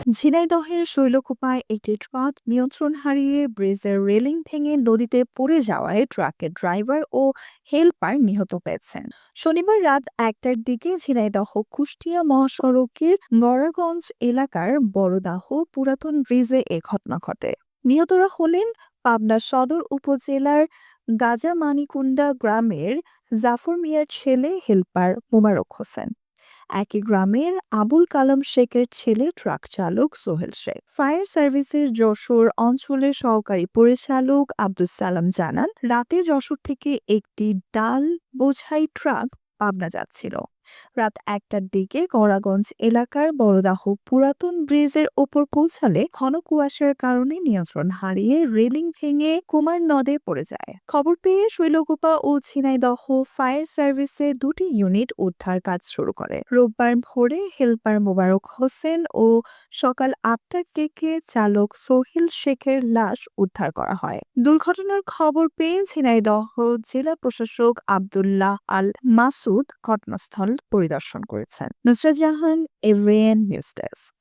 ঝিনাইদহের শৈলকুপায় একটি ট্রাক নিয়ন্ত্রণ হারিয়ে ব্রিজের রেলিং ভেঙে নদীতে পড়ে যাওয়ায় ট্রাকের ড্রাইভার ও হেলপার নিহত হয়েছেন। শনিবার রাত ১টার দিকে ঝিনাইদহ কুষ্টিয়া মহাসড়কের বড়াগঞ্জ এলাকার বড়দাহ পুরাতন ব্রিজে এ ঘটনা ঘটে। নিহতরা হলেন পাবনা সদর উপজেলার গাজামানিকুন্ডা গ্রামের জাফর মিয়ার ছেলে হেলপার মোবারক হোসেন, একই গ্রামের আবুল কালাম শেখের ছেলে ট্রাক চালক সোহেল শেখ। ফায়ার সার্ভিসের যশোর অঞ্চলের সহকারী পরিচালক আব্দুস সালাম জানান, রাতে যশোর থেকে একটি ডাল বোঝাই ট্রাক পাবনা যাচ্ছিল। রাত ১টার দিকে করাগঞ্জ এলাকার বড়দাহ পুরাতন ব্রিজের ওপর পৌঁছালে ঘন কুয়াশার কারণে নিয়ন্ত্রণ হারিয়ে রেলিং ভেঙে কুমার নদে পড়ে যায়। খবর পেয়ে শৈলকুপা ও ঝিনাইদহ ফায়ার সার্ভিসের দুটি ইউনিট উদ্ধার কাজ শুরু করে। রোববার ভোরে হেলপার মোবারক হোসেন ও সকাল ৮টার দিকে চালক সোহেল শেখের লাশ উদ্ধার করা হয়। দুর্ঘটনার খবর পেয়ে ঝিনাইদহ জেলা প্রশাসক আব্দুল্লাহ আল মাসুদ ঘটনাস্থল পরিদর্শন করেছেন। Nusrat Jahan, AVN news desk.